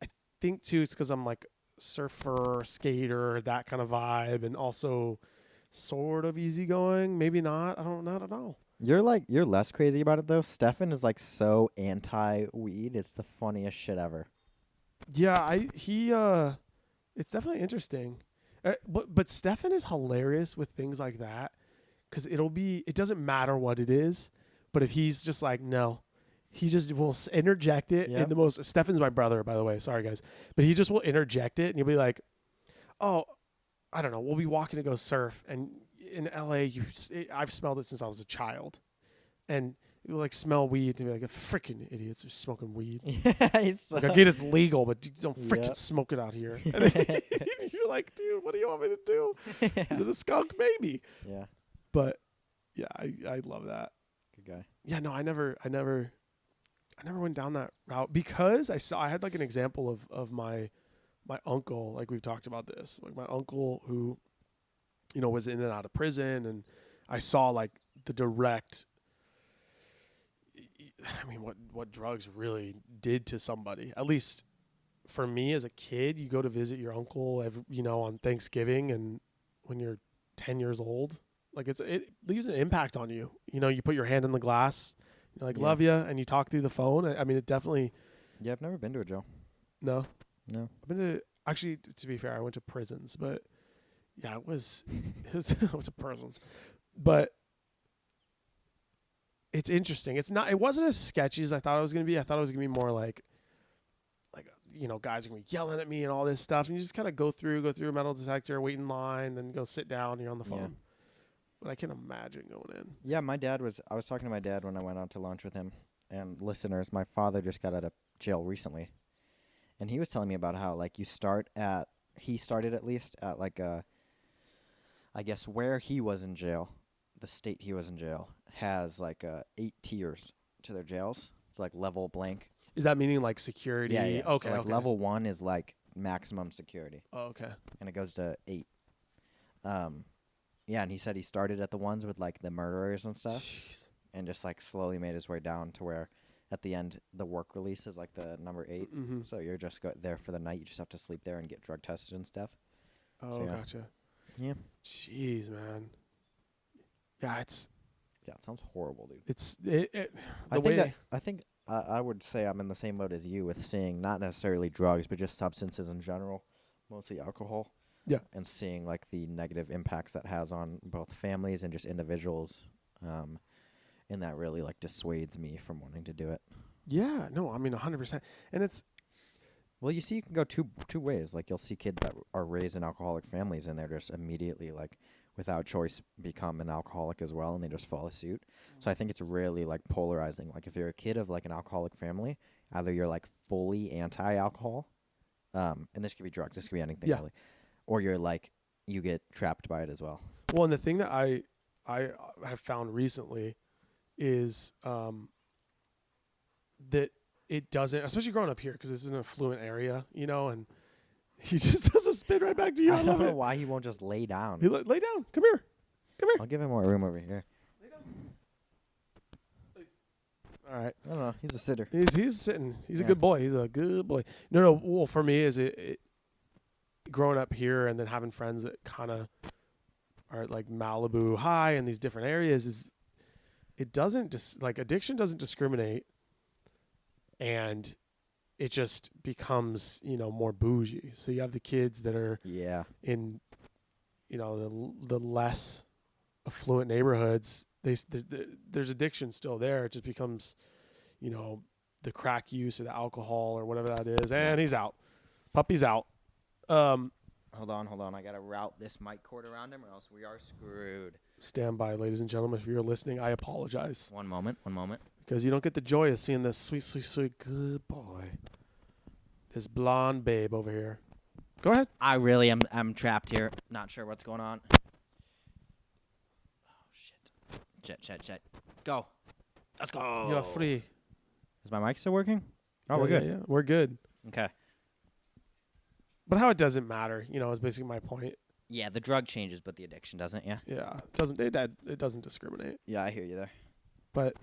I think too, it's because I'm like surfer, skater, that kind of vibe, and also sort of easygoing. Maybe not. I don't know. You're less crazy about it though. Stefan is like so anti-weed. It's the funniest shit ever. Yeah, it's definitely interesting. But Stefan is hilarious with things like that because it doesn't matter what it is, but if he's just like, no, he just will interject it in the most, Stefan's my brother, by the way, sorry guys, but he just will interject it and you'll be like, oh, I don't know, we'll be walking to go surf and in LA, I've smelled it since I was a child and you like smell weed and be like, freaking idiots are smoking weed. Yeah, Like, I get it's legal, but you don't freaking smoke it out here. And you're like, dude, what do you want me to do? Is it a skunk? Maybe. Yeah. But yeah, I love that. Good guy. Yeah, no, I never went down that route because I had like an example of my uncle, like we've talked about this, like my uncle who, was in and out of prison, and I saw like the direct, I mean, what drugs really did to somebody. At least for me as a kid, you go to visit your uncle on Thanksgiving, and when you're 10 years old, like it leaves an impact on you. You know, you put your hand in the glass, you're like, Yeah. love you, and you talk through the phone. I mean, it definitely. Yeah, I've never been to a jail. No. No. I've been to, actually, to be fair, I went to prisons, but yeah, it was I went to prisons. But it's interesting. It wasn't as sketchy as I thought it was going to be. I thought it was going to be more like, you know, guys are going to be yelling at me and all this stuff. And you just kind of go through a metal detector, wait in line, then go sit down, and you're on the phone. Yeah. But I can imagine going in. Yeah, I was talking to my dad when I went out to lunch with him. And listeners, my father just got out of jail recently. And he was telling me about how, like, he started at least at, like, I guess where he was in jail, the state he was in jail, has, like, 8 tiers to their jails. It's, like, level blank. Is that meaning like security? Yeah, yeah. Okay. So, like, okay. level 1 is, like, maximum security. Oh, okay. And it goes to 8. Yeah, and he said he started at the ones with, like, the murderers and stuff. Jeez. And just, like, slowly made his way down to where at the end the work release is, like, the number 8. Mm-hmm. So you're just there for the night. You just have to sleep there and get drug tested and stuff. Oh, So, yeah. gotcha. Yeah. Jeez, man. Yeah, Yeah, it sounds horrible, dude. I think I would say I'm in the same boat as you with seeing not necessarily drugs, but just substances in general, mostly alcohol. Yeah. And seeing, like, the negative impacts that has on both families and just individuals. And that really, like, dissuades me from wanting to do it. Yeah, no, I mean 100%. And it's Well, you see, you can go two ways. Like, you'll see kids that are raised in alcoholic families, and they're just immediately, like, without choice, become an alcoholic as well, and they just follow suit. So I think it's really, like, polarizing. Like, if you're a kid of, like, an alcoholic family, either you're, like, fully anti-alcohol, and this could be drugs, this could be anything, really, or you're, like, you get trapped by it as well. well, and the thing that I have found recently is that it doesn't, especially growing up here, because it's an affluent area, you know, and he just does a spin right back to you. I I love don't know it. why he won't just lay down. He lay down. Come here. I'll give him more room over here. All right. I don't know. He's a sitter. He's sitting. He's a Yeah. good boy. He's a good boy. No. Well, for me, is it growing up here and then having friends that kind of are like Malibu High and these different areas is it doesn't just like addiction doesn't discriminate, and it just becomes, you know, more bougie. So you have the kids that are Yeah. in, you know, the less affluent neighborhoods. There's addiction still there. It just becomes, you know, the crack use or the alcohol or whatever that is. And he's out. Puppy's out. Hold on. I gotta route this mic cord around him, or else we are screwed. Stand by, ladies and gentlemen. If you're listening, I apologize. One moment. Because you don't get the joy of seeing this sweet good boy. This blonde babe over here. Go ahead. I really am. I'm trapped here. Not sure what's going on. Oh shit. Shit. Go. Let's go. You're free. Is my mic still working? Oh, Yeah, we're good. Yeah, we're good. Okay. But how it doesn't matter, you know, is basically my point. Yeah, the drug changes, but the addiction doesn't. Yeah. Yeah, it doesn't discriminate. Yeah, I hear you there. But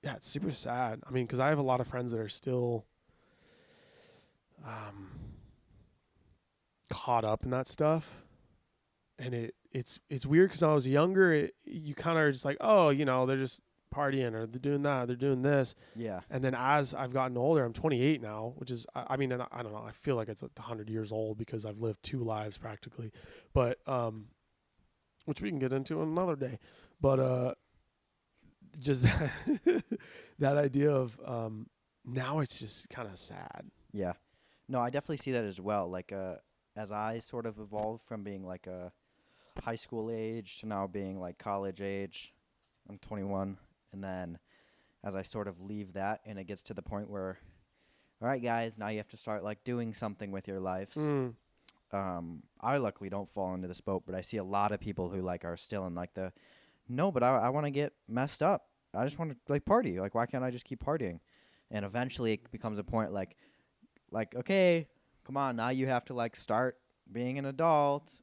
yeah, it's super sad. I mean, because I have a lot of friends that are still caught up in that stuff, and it's weird because when I was younger, you kind of are just like, oh, you know, they're just partying or they're doing that, they're doing this. Yeah. And then as I've gotten older, I'm 28 now, which is, I mean, and I don't know, I feel like it's 100 years old because I've lived 2 lives practically, but, which we can get into another day, but, just that idea of, now it's just kind of sad. Yeah. No, I definitely see that as well. Like, as I sort of evolved from being like a high school age to now being like college age, I'm 21. And then as I sort of leave that and it gets to the point where, all right, guys, now you have to start like doing something with your lives. I luckily don't fall into this boat, but I see a lot of people who like are still in like no, but I want to get messed up. I just want to like party. Like, why can't I just keep partying? And eventually it becomes a point like, okay, come on, now you have to like start being an adult.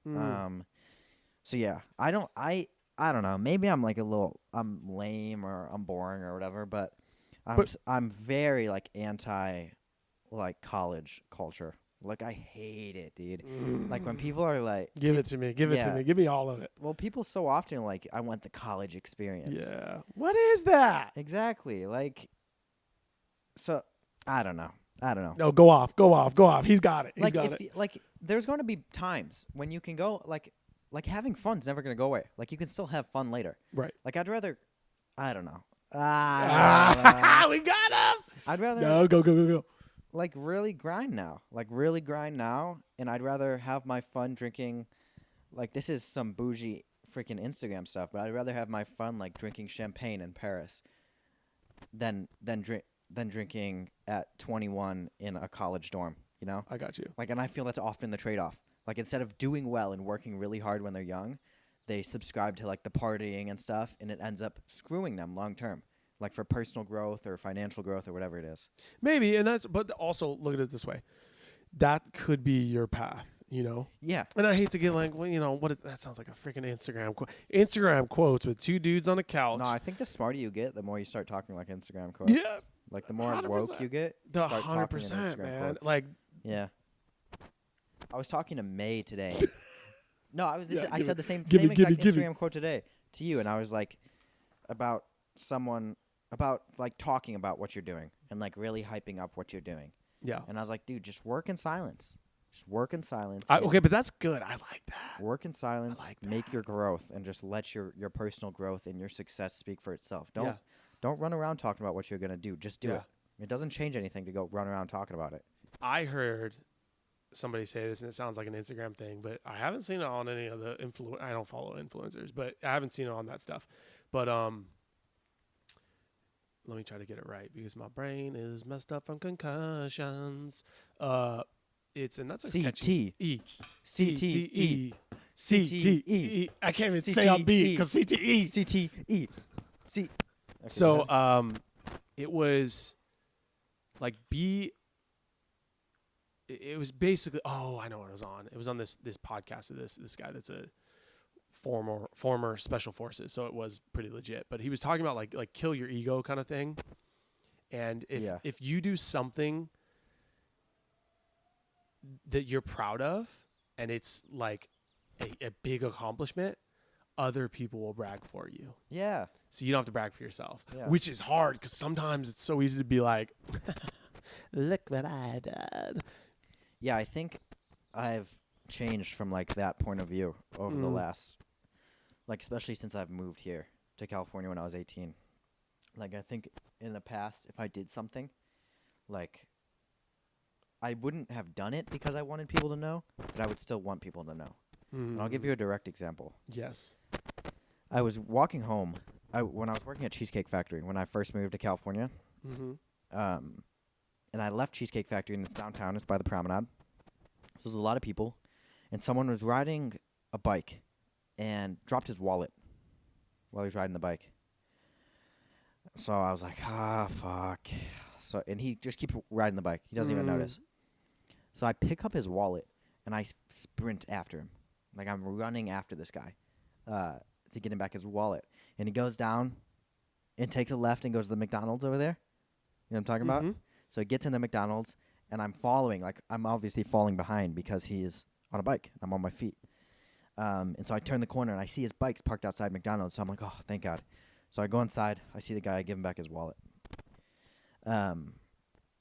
So yeah, I don't know. Maybe I'm like I'm lame or I'm boring or whatever, but I'm very like anti like college culture. Like, I hate it, dude. Like, when people are like... Give it to me. Give it to me. Give me all of it. Well, people so often, like, I want the college experience. Yeah. What is that? Exactly. Like, so, I don't know. No, go off. He's got it. He's got it. Like, there's going to be times when you can go, like having fun's never going to go away. Like, you can still have fun later. Right. Like, I'd rather... I don't know. We got him. I'd rather... No, go. Like, really grind now. And I'd rather have my fun drinking, like, this is some bougie freaking Instagram stuff, but I'd rather have my fun, like, drinking champagne in Paris than drinking at 21 in a college dorm, you know? I got you. Like, and I feel that's often the trade-off. Like, instead of doing well and working really hard when they're young, they subscribe to, like, the partying and stuff, and it ends up screwing them long term. Like, for personal growth or financial growth or whatever it is. Maybe, but also look at it this way. That could be your path, you know? Yeah. And I hate to get like, well, you know, that sounds like a freaking Instagram quote. Instagram quotes with two dudes on a couch. No, I think the smarter you get, the more you start talking like Instagram quotes. Yeah. Like, the more 100%. woke you get, The start talking in 100%, Instagram man. quotes. Like, yeah. I was talking to May today. No, I said the same give exact me. Instagram quote today to you, and I was like, about like talking about what you're doing and like really hyping up what you're doing. yeah. And I was like, dude, just work in silence. Okay, but that's good. I like that. Work in silence. like Make your growth, and just let your personal growth and your success speak for itself. Don't run around talking about what you're gonna do. Just do it. It doesn't change anything to go run around talking about it. I heard somebody say this, and it sounds like an Instagram thing, but I haven't seen it on any of the I don't follow influencers, but I haven't seen it on that stuff. But let me try to get it right because my brain is messed up from concussions. That's a catchy E. CTE. CTE. I can't even say on beat because CTE. CTE. C. So it was like it was basically, I know what it was on. It was on this podcast of this guy that's a former special forces, so it was pretty legit. But he was talking about like kill your ego kind of thing. And if you do something that you're proud of and it's like a big accomplishment, other people will brag for you. Yeah. So you don't have to brag for yourself, yeah. which is hard because sometimes it's so easy to be like, look what I did. Yeah, I think I've changed from like that point of view over the last, like, especially since I've moved here to California when I was 18. Like, I think in the past, if I did something, like, I wouldn't have done it because I wanted people to know, but I would still want people to know. And I'll give you a direct example. Yes. I was walking home when I was working at Cheesecake Factory when I first moved to California. And I left Cheesecake Factory, and it's downtown. It's by the promenade. So there's a lot of people. And someone was riding a bike and dropped his wallet while he was riding the bike. So I was like, fuck. And he just keeps riding the bike. He doesn't even notice. So I pick up his wallet, and I sprint after him. Like, I'm running after this guy to get him back his wallet. And he goes down and takes a left and goes to the McDonald's over there. You know what I'm talking about? So he gets in the McDonald's, and I'm following. Like, I'm obviously falling behind because he's on a bike. I'm on my feet. And so I turn the corner, and I see his bike's parked outside McDonald's. So I'm like, oh, thank God. So I go inside. I see the guy. I give him back his wallet. And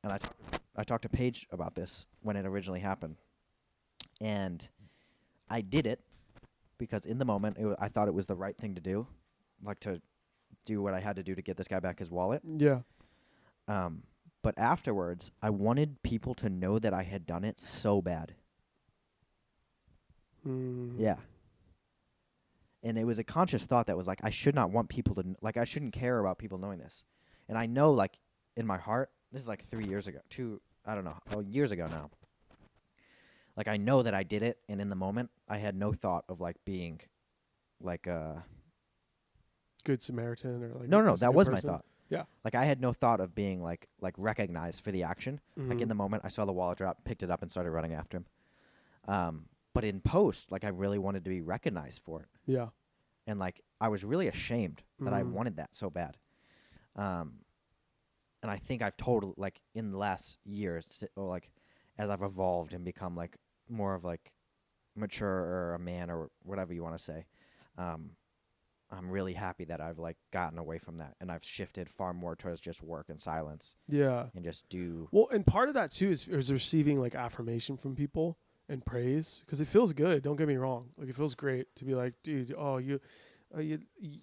I talked to Paige about this when it originally happened. And I did it because in the moment, I thought it was the right thing to do. Like, to do what I had to do to get this guy back his wallet. Yeah. But afterwards, I wanted people to know that I had done it so bad. Yeah. And it was a conscious thought that was like, I should not want people to, like, I shouldn't care about people knowing this. And I know, like, in my heart, this is like 3 years ago, years ago now. Like, I know that I did it, and in the moment, I had no thought of, like, being, like, Good Samaritan or like. No, that was my thought. Yeah. Like, I had no thought of being, like recognized for the action. Like, in the moment, I saw the wallet drop, picked it up, and started running after him. But in post, like, I really wanted to be recognized for it. Yeah. And, like, I was really ashamed that I wanted that so bad. And I think I've totally, like, in the last years, or like, as I've evolved and become like more of like mature or a man or whatever you want to say, I'm really happy that I've like gotten away from that and I've shifted far more towards just work and silence Yeah. and just do. Well, and part of that too is receiving like affirmation from people and praise, because it feels good. Don't get me wrong. Like it feels great to be like, dude, oh, you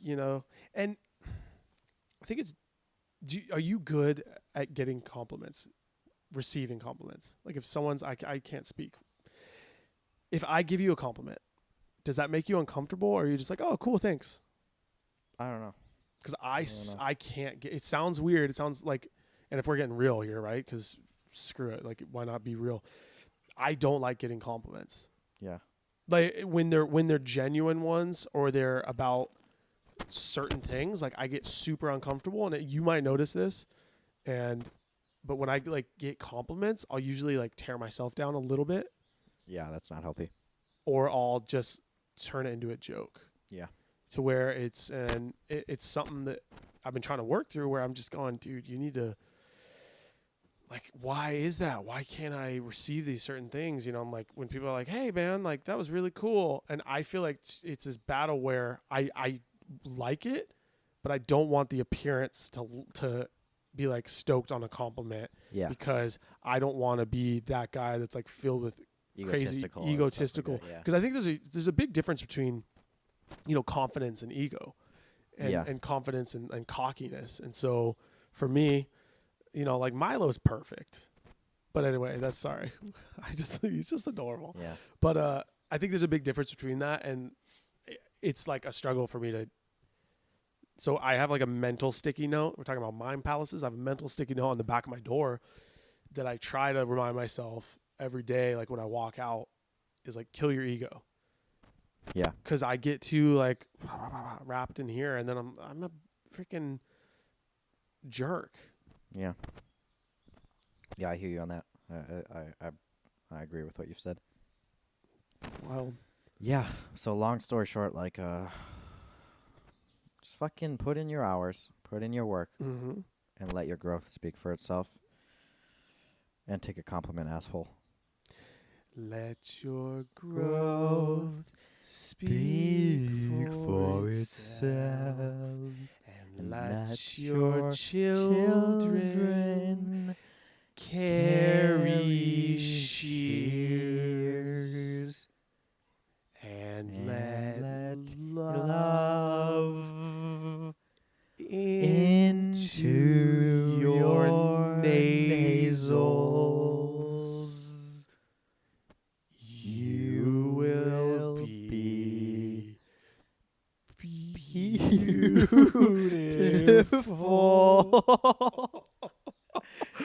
know. And I think are you good at getting compliments, receiving compliments? Like if someone's, I can't speak. If I give you a compliment, does that make you uncomfortable, or are you just like, oh, cool, thanks? I don't know. Because I can't get. It sounds weird. It sounds like, and if we're getting real here, right? Because screw it. Like, why not be real? I don't like getting compliments. Yeah. Like when they're genuine ones, or they're about certain things. Like I get super uncomfortable, and you might notice this. But when I like get compliments, I'll usually like tear myself down a little bit. Yeah, that's not healthy. Or I'll just turn it into a joke. Yeah. To where it's something that I've been trying to work through, where I'm just going, dude, you need to, like, why is that? Why can't I receive these certain things? You know, I'm like, when people are like, hey man, like that was really cool. And I feel like it's this battle where I like it, but I don't want the appearance to be like stoked on a compliment. Yeah. Because I don't want to be that guy that's like filled with egotistical. Because I think there's a big difference between, you know, confidence and ego, and confidence and cockiness. And so for me, you know, like Milo's perfect, but anyway, that's sorry. He's just adorable. Yeah. But I think there's a big difference between that, and it's like a struggle for me to. So I have like a mental sticky note. We're talking about mind palaces. I have a mental sticky note on the back of my door that I try to remind myself every day, like when I walk out, is like, kill your ego. Yeah. Because I get too like wrapped in here, and then I'm a freaking jerk. Yeah. Yeah, I hear you on that. I agree with what you've said. Wow. Yeah. So long story short, like just fucking put in your hours, put in your work, and let your growth speak for itself. And take a compliment, asshole. Let your growth speak for itself, and let your children carry shears, and let love into your nasals. You will be beautiful.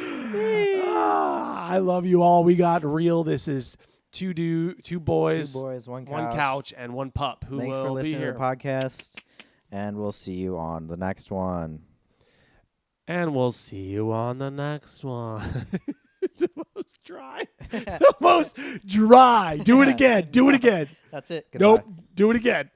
I love you all. We got real. This is two boys, one couch, and one pup who Thanks will for be listening here. to the podcast, and we'll see you on the next one. And we'll see you on the next one. The most dry. The most dry. Do it again. Do it again. That's it. Nope. Goodbye. Do it again.